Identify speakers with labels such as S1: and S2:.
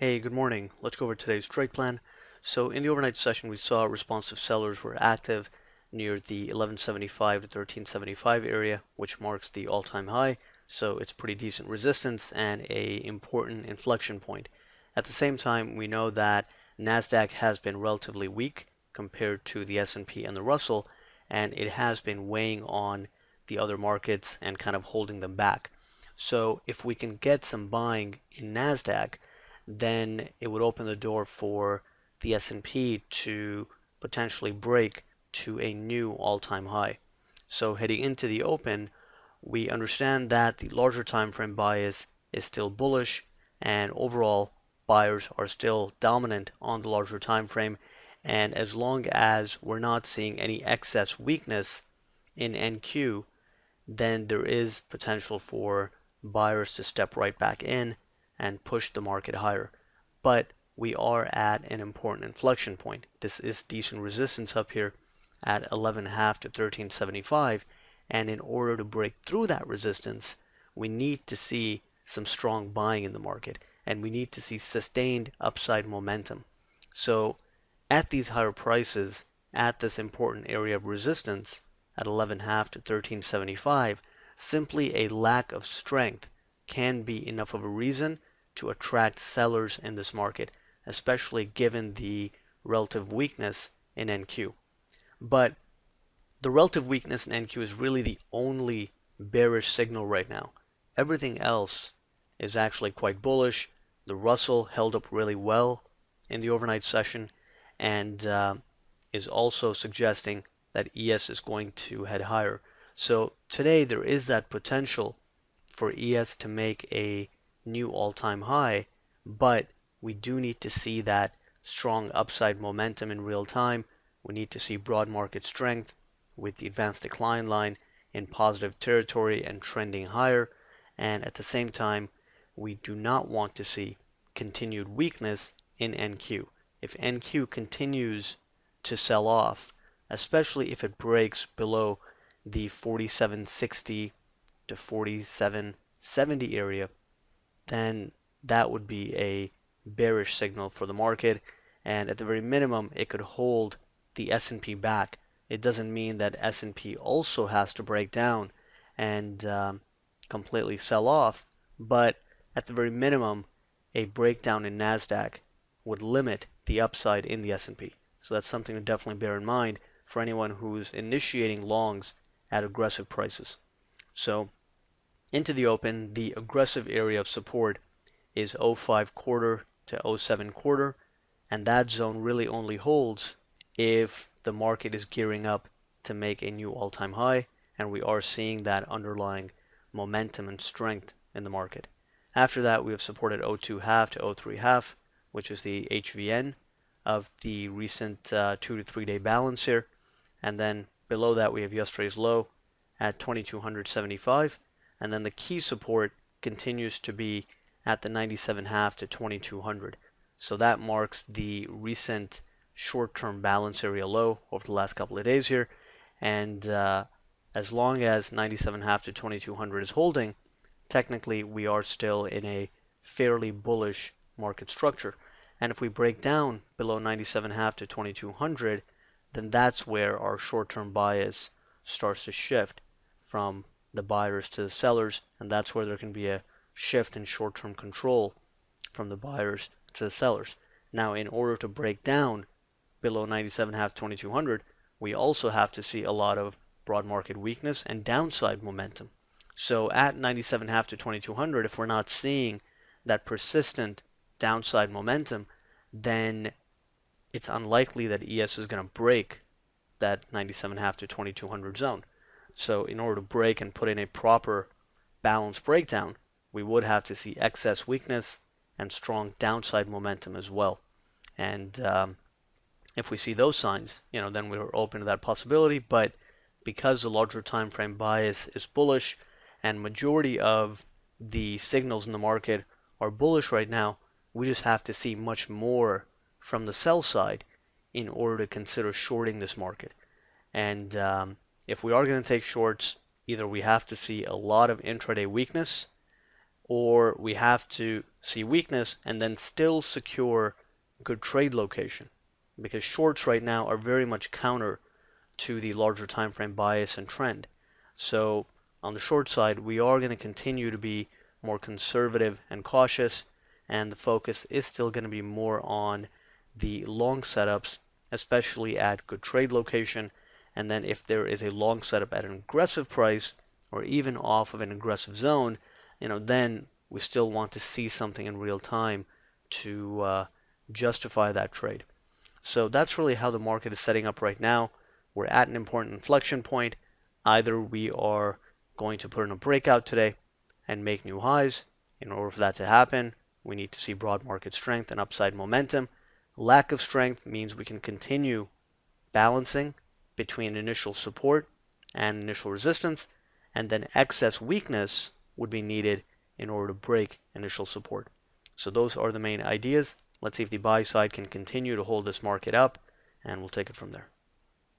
S1: Hey, good morning. Let's go over today's trade plan. So in the overnight session, we saw responsive sellers were active near the 1175 to 1375 area, which marks the all-time high. So it's pretty decent resistance and a important inflection point. At the same time, we know that Nasdaq has been relatively weak compared to the S&P and the Russell, and it has been weighing on the other markets and kind of holding them back. So if we can get some buying in Nasdaq, then it would open the door for the S&P to potentially break to a new all-time high. So heading into the open, we understand that the larger time frame bias is still bullish, and overall buyers are still dominant on the larger time frame. And as long as we're not seeing any excess weakness in NQ, then there is potential for buyers to step right back in and push the market higher. But we are at an important inflection point. This is decent resistance up here at 11.5 to 1375, and in order to break through that resistance, we need to see some strong buying in the market, and we need to see sustained upside momentum. So at these higher prices, at this important area of resistance at 11.5 to 1375, simply a lack of strength can be enough of a reason to attract sellers in this market, especially given the relative weakness in NQ. But the relative weakness in NQ is really the only bearish signal right now. Everything else is actually quite bullish. The Russell held up really well in the overnight session and is also suggesting that ES is going to head higher. So today there is that potential for ES to make a new all-time high, but we do need to see that strong upside momentum in real time. We need to see broad market strength with the advanced decline line in positive territory and trending higher. And at the same time, we do not want to see continued weakness in NQ. If NQ continues to sell off, especially if it breaks below the 4760 to 4770 area, then that would be a bearish signal for the market, and at the very minimum it could hold the S&P back. It doesn't mean that S&P also has to break down and completely sell off, but at the very minimum a breakdown in Nasdaq would limit the upside in the S&P. So that's something to definitely bear in mind for anyone who's initiating longs at aggressive prices. So into the open, the aggressive area of support is 05 quarter to 07 quarter, and that zone really only holds if the market is gearing up to make a new all-time high, and we are seeing that underlying momentum and strength in the market. After that, we have supported 02 half to 03 half, which is the HVN of the recent 2 to 3 day balance here, and then below that we have yesterday's low at 2275, and then the key support continues to be at the 97.5 to 2200. So that marks the recent short-term balance area low over the last couple of days here, and as long as 97.5 to 2200 is holding, technically we are still in a fairly bullish market structure. And if we break down below 97.5 to 2200, then that's where our short-term bias starts to shift from the buyers to the sellers, and that's where there can be a shift in short-term control from the buyers to the sellers. Now, in order to break down below 97.5 2200, we also have to see a lot of broad market weakness and downside momentum. So at 97.5 to 2200, if we're not seeing that persistent downside momentum, then it's unlikely that ES is going to break that 97.5 to 2200 zone. So in order to break and put in a proper balanced breakdown, we would have to see excess weakness and strong downside momentum as well. And if we see those signs, then we're open to that possibility. But because the larger time frame bias is bullish and majority of the signals in the market are bullish right now, we just have to see much more from the sell side in order to consider shorting this market. And if we are going to take shorts, either we have to see a lot of intraday weakness, or we have to see weakness and then still secure good trade location, because shorts right now are very much counter to the larger time frame bias and trend. So on the short side, we are going to continue to be more conservative and cautious, and the focus is still going to be more on the long setups, especially at good trade location. And then if there is a long setup at an aggressive price or even off of an aggressive zone, then we still want to see something in real time to justify that trade. So that's really how the market is setting up right now. We're at an important inflection point. Either we are going to put in a breakout today and make new highs. In order for that to happen, we need to see broad market strength and upside momentum. Lack of strength means we can continue balancing between initial support and initial resistance, and then excess weakness would be needed in order to break initial support. So those are the main ideas. Let's see if the buy side can continue to hold this market up, and we'll take it from there.